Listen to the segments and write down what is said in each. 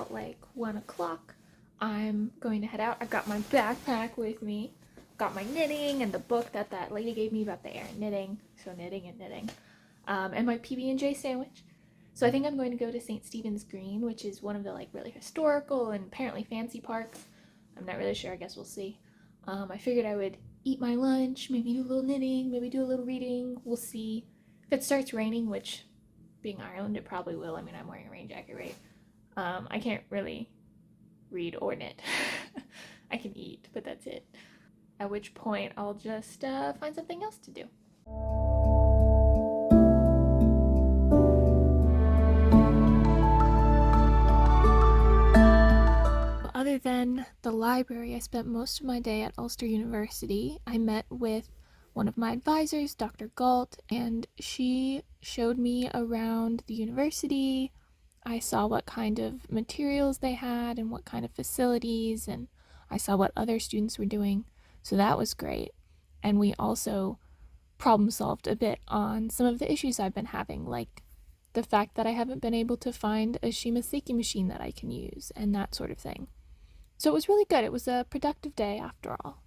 about like 1 o'clock. I'm going to head out. I've got my backpack with me, got my knitting and the book that lady gave me about the air and knitting, so knitting and knitting, and my PB&J sandwich. So I think I'm going to go to St. Stephen's Green, which is one of the like really historical and apparently fancy parks. I'm not really sure, I guess we'll see. I figured I would eat my lunch, maybe do a little knitting, maybe do a little reading. We'll see. If it starts raining, which being Ireland, it probably will. I mean, I'm wearing a rain jacket, right? I can't really read or knit. I can eat, but that's it. At which point I'll just find something else to do. Other than the library, I spent most of my day at Ulster University. I met with one of my advisors, Dr. Galt, and she showed me around the university. I saw what kind of materials they had and what kind of facilities, and I saw what other students were doing. So that was great. And we also problem solved a bit on some of the issues I've been having, like the fact that I haven't been able to find a Shimaseki machine that I can use and that sort of thing. So it was really good. It was a productive day after all.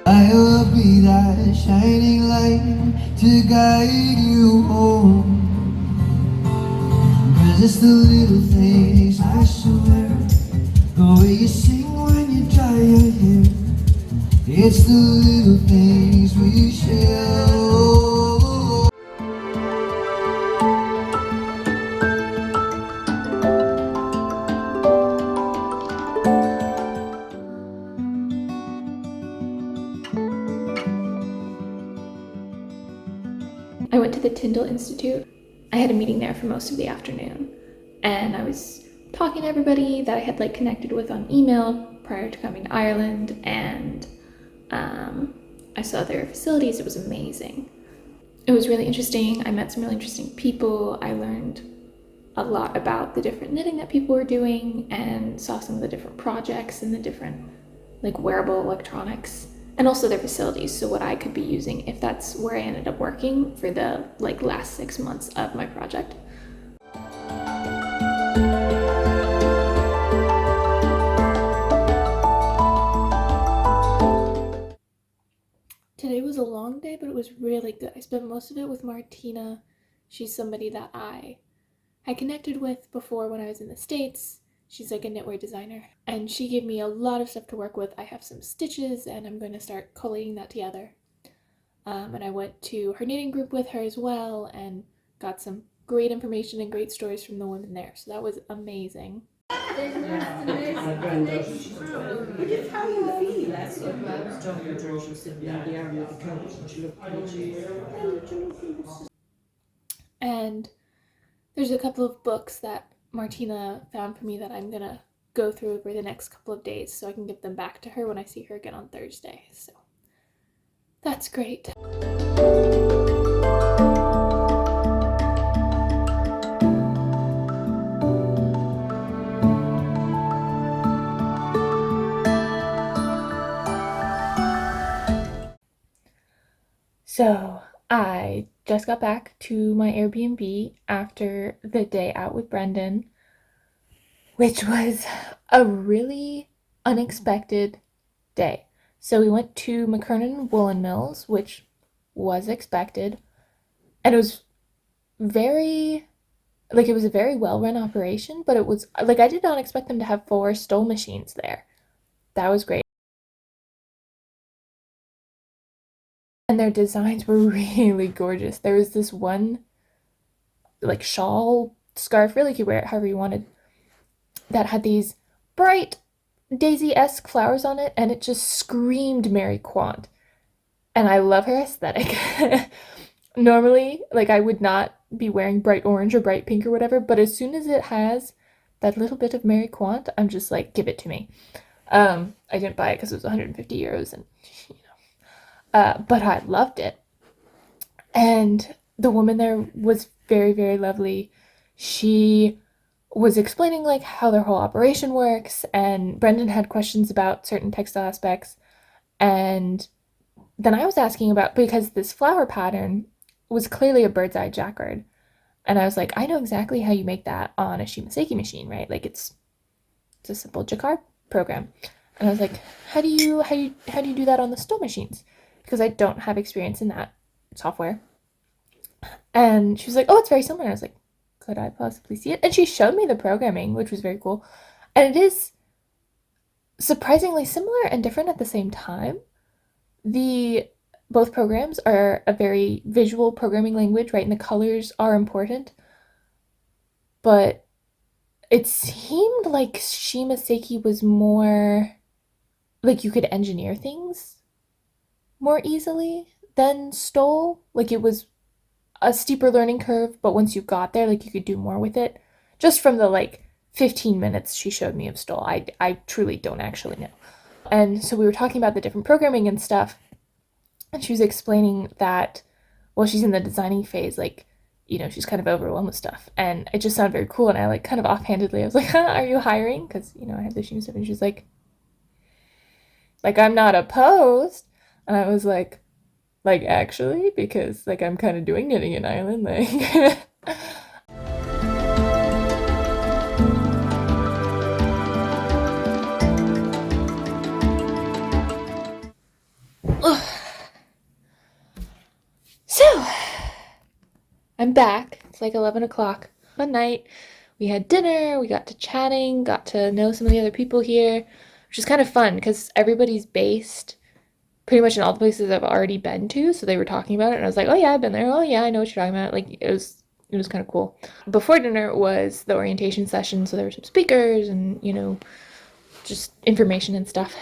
I will be that shining light to guide you home. Cause it's the little things, I swear. The way you sing when you dry your hair. It's the little things we share. I went to the Tindle Institute. I had a meeting there for most of the afternoon, and I was talking to everybody that I had like connected with on email prior to coming to Ireland, and I saw their facilities. It was amazing. It was really interesting. I met some really interesting people. I learned a lot about the different knitting that people were doing and saw some of the different projects and the different like wearable electronics and also their facilities, so what I could be using if that's where I ended up working for the like last 6 months of my project. Today was a long day, but it was really good. I spent most of it with Martina. She's somebody that I had connected with before when I was in the States. She's like a knitwear designer, and she gave me a lot of stuff to work with. I have some stitches, and I'm going to start collating that together. And I went to her knitting group with her as well, and got some great information and great stories from the women there. So that was amazing. And there's a couple of books that Martina found for me that I'm gonna go through over the next couple of days so I can give them back to her when I see her again on Thursday. So that's great. So I just got back to my Airbnb after the day out with Brendan, which was a really unexpected day. So we went to McKernan Woolen Mills, which was expected, and it was very it was a very well run operation, but it was like I did not expect them to have 4 stole machines there. That was great. And their designs were really gorgeous. There was this one like shawl, scarf, really, you could wear it however you wanted, that had these bright daisy-esque flowers on it, and it just screamed Mary Quant. And I love her aesthetic. Normally, like, I would not be wearing bright orange or bright pink or whatever, but as soon as it has that little bit of Mary Quant, I'm just like, give it to me. I didn't buy it because it was 150 euros, and but I loved it. And the woman there was very, very lovely. She was explaining like how their whole operation works, and Brendan had questions about certain textile aspects, and then I was asking about, because this flower pattern was clearly a bird's eye jacquard, and I was like, I know exactly how you make that on a Shimaseki machine, right? Like it's a simple jacquard program. And I was like, how do you do that on the Stow machines? Because I don't have experience in that software. And she was like, oh, it's very similar. I was like, could I possibly see it? And she showed me the programming, which was very cool. And it is surprisingly similar and different at the same time. Both programs are a very visual programming language, right? And the colors are important. But it seemed like Shimaseki was more like you could engineer things more easily than Stoll. Like it was a steeper learning curve, but once you got there, like you could do more with it. Just from the like 15 minutes she showed me of Stoll, I truly don't actually know. And so we were talking about the different programming and stuff, and she was explaining that, well, she's in the designing phase, like, you know, she's kind of overwhelmed with stuff, and it just sounded very cool. And I like kind of offhandedly, I was like, huh, are you hiring? Because, you know, I have the shoes stuff, and she's like, I'm not opposed. And I was like actually, because like I'm kind of doing knitting in Ireland, like. So I'm back. It's like 11 o'clock one night. We had dinner, we got to chatting, got to know some of the other people here, which is kind of fun because everybody's based pretty much in all the places I've already been to. So they were talking about it, and I was like, oh yeah, I've been there. Oh yeah, I know what you're talking about. Like it was kind of cool. Before dinner was the orientation session, so there were some speakers and, you know, just information and stuff.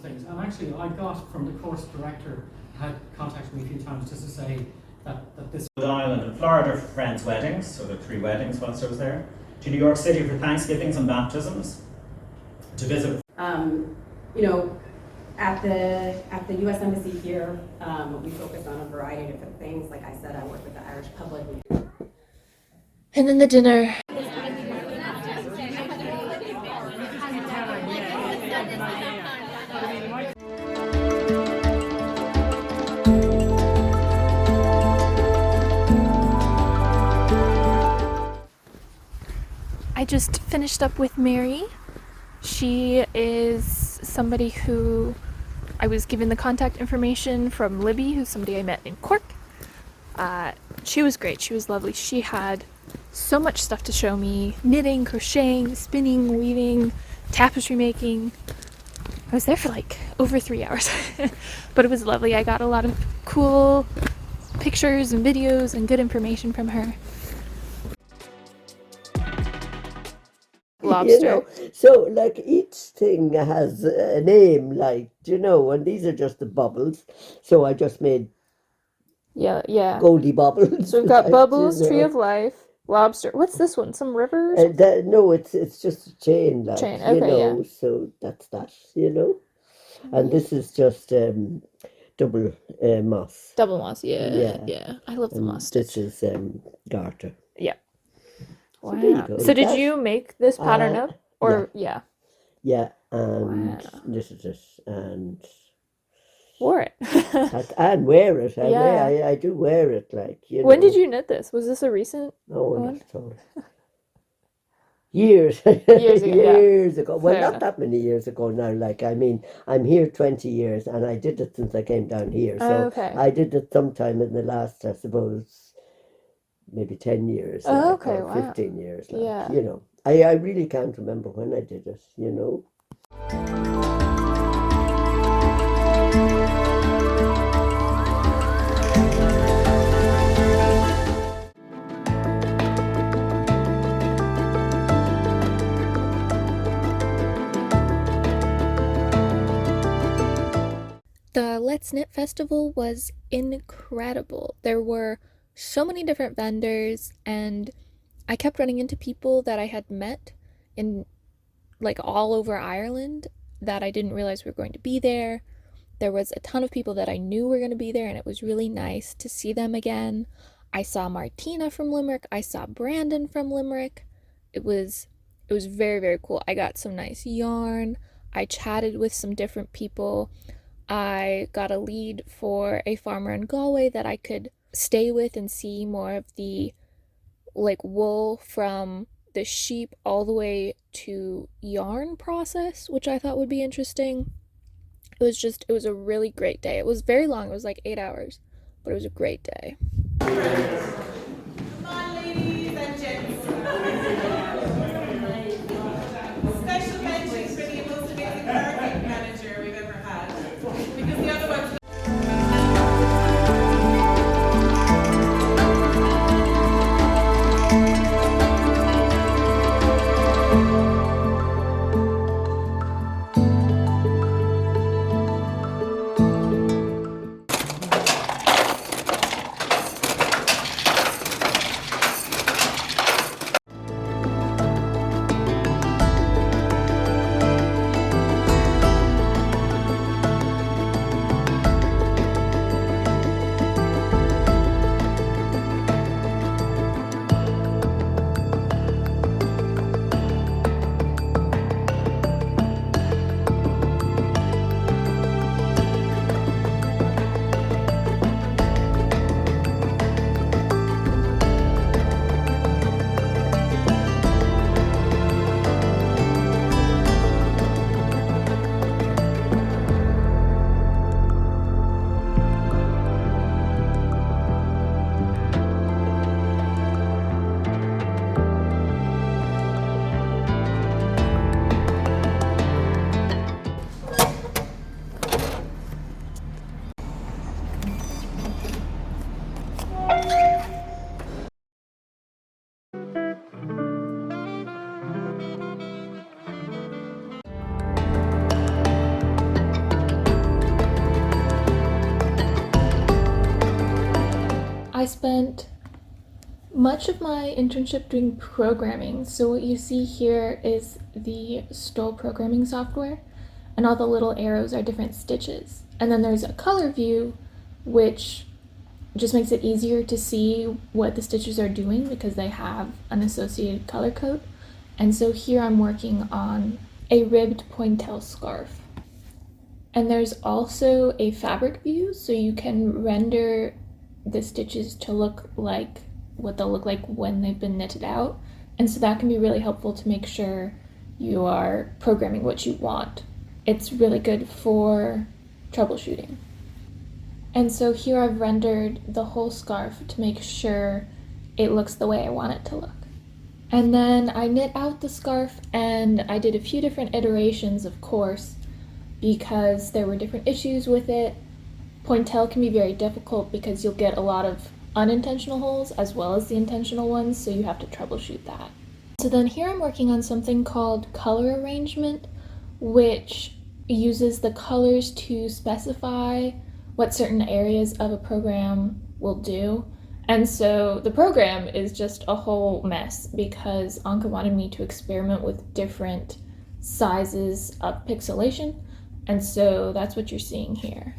And actually, I got from the course director, had contacted me a few times just to say that this Ireland and Florida for friends' weddings, so there were 3 weddings whilst I was there. To New York City for Thanksgivings and baptisms. To visit. You know, at the U.S. Embassy here, we focus on a variety of different things. Like I said, I work with the Irish public. And then the dinner. I just finished up with Mary. She is somebody who I was given the contact information from Libby, who's somebody I met in Cork. She was great. She was lovely. She had so much stuff to show me. Knitting, crocheting, spinning, weaving, tapestry making. I was there for like over 3 hours. But it was lovely. I got a lot of cool pictures and videos and good information from her. Lobster. You know, so like each thing has a name, like, you know, and these are just the bubbles. So I just made Yeah. Goldie bubbles. So we've got like, bubbles, you know. Tree of Life, lobster. What's this one? Some rivers? No, it's just a chain, like, Chain, you okay, know. yeah. So that's that, you know. And this is just double moss. Double moss, yeah. I love the And moss. this is garter. Yeah. So there you Wow. go. So did you make this pattern up? Or, yeah. Yeah, and Wow. this is it, and Wore it. and wear it. Yeah. I do wear it, like, you know. When did you knit this? Was this a recent No, one? not at all. Years. Years ago, yeah. Years ago. Well, Fair not enough. that many years ago now. Like, I mean, I'm here 20 years, and I did it since I came down here. So Okay. I did it sometime in the last, I suppose, maybe 10 years. Oh, like, okay, or wow. 15 years. Like, Yeah. You know, I really can't remember when I did it, you know. The Let's Knit Festival was incredible. There were so many different vendors, and I kept running into people that I had met in like all over Ireland that I didn't realize were going to be there. There was a ton of people that I knew were going to be there, and it was really nice to see them again. I saw Martina from Limerick. I saw Brandon from Limerick. It was very, very cool. I got some nice yarn. I chatted with some different people. I got a lead for a farmer in Galway that I could stay with and see more of the like wool from the sheep all the way to yarn process, which I thought would be interesting. It was a really great day. It was very long. It was like 8 hours, but it was a great day. Come on, ladies and gents. Special mention for the most amazing market manager we've ever had. Because the other ones. I spent much of my internship doing programming. So what you see here is the Stoll programming software, and all the little arrows are different stitches. And then there's a color view, which just makes it easier to see what the stitches are doing because they have an associated color code. And so here I'm working on a ribbed pointel scarf. And there's also a fabric view, so you can render the stitches to look like what they'll look like when they've been knitted out. And so that can be really helpful to make sure you are programming what you want. It's really good for troubleshooting. And so here I've rendered the whole scarf to make sure it looks the way I want it to look. And then I knit out the scarf, and I did a few different iterations, of course, because there were different issues with it. Pointel can be very difficult because you'll get a lot of unintentional holes as well as the intentional ones, so you have to troubleshoot that. So then here I'm working on something called color arrangement, which uses the colors to specify what certain areas of a program will do. And so the program is just a whole mess because Anka wanted me to experiment with different sizes of pixelation, and so that's what you're seeing here.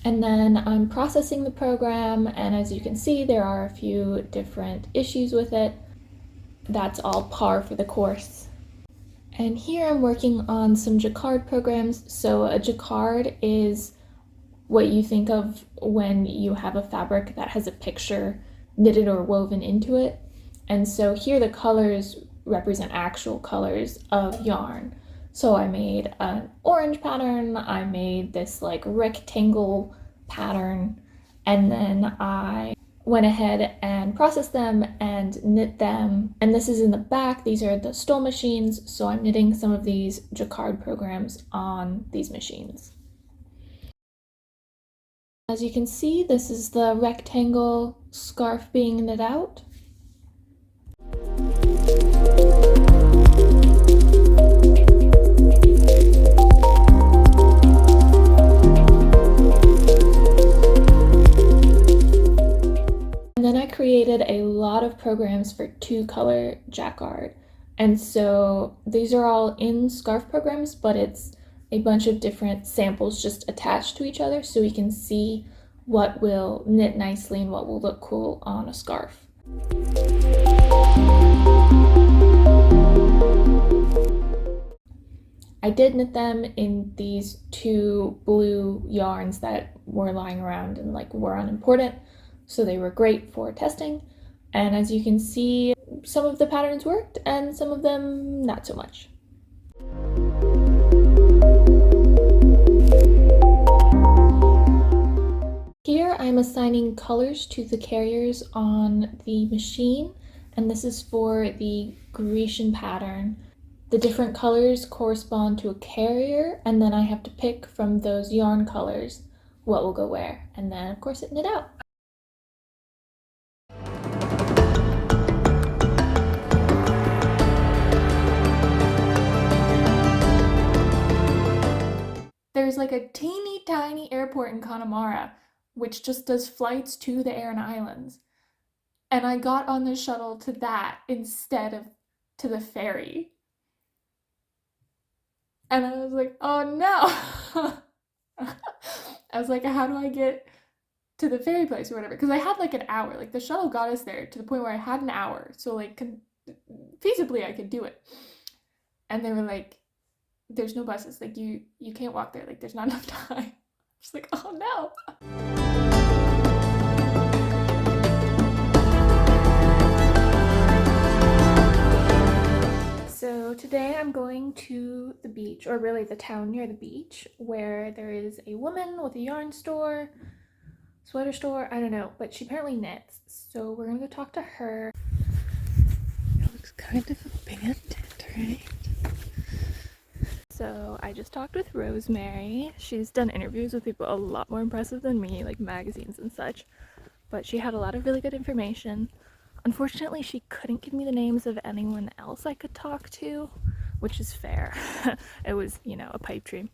And then I'm processing the program, and as you can see, there are a few different issues with it. That's all par for the course. And here I'm working on some jacquard programs. So a jacquard is what you think of when you have a fabric that has a picture knitted or woven into it. And so here the colors represent actual colors of yarn. So I made an orange pattern, I made this like rectangle pattern, and then I went ahead and processed them and knit them. And this is in the back. These are the Stoll machines, so I'm knitting some of these jacquard programs on these machines. As you can see, this is the rectangle scarf being knit out. programs for 2-color jacquard. And so these are all in scarf programs, but it's a bunch of different samples just attached to each other so we can see what will knit nicely and what will look cool on a scarf. I did knit them in these 2 blue yarns that were lying around and like were unimportant, so they were great for testing. And as you can see, some of the patterns worked and some of them not so much. Here I'm assigning colors to the carriers on the machine, and this is for the Grecian pattern. The different colors correspond to a carrier, and then I have to pick from those yarn colors what will go where, and then of course it knit out. There's like a teeny tiny airport in Connemara, which just does flights to the Aran Islands. And I got on the shuttle to that instead of to the ferry. And I was like, oh no. I was like, how do I get to the ferry place or whatever? Because I had like an hour. Like the shuttle got us there to the point where I had an hour. So like feasibly I could do it. And they were like, there's no buses. Like you can't walk there. Like there's not enough time. I'm just like, oh no. So today I'm going to the beach, or really the town near the beach, where there is a woman with a yarn store, sweater store, I don't know, but she apparently knits. So we're gonna go talk to her. It looks kind of abandoned, right? So I just talked with Rosemary. She's done interviews with people a lot more impressive than me, like magazines and such, but she had a lot of really good information. Unfortunately, she couldn't give me the names of anyone else I could talk to, which is fair. It was, you know, a pipe dream.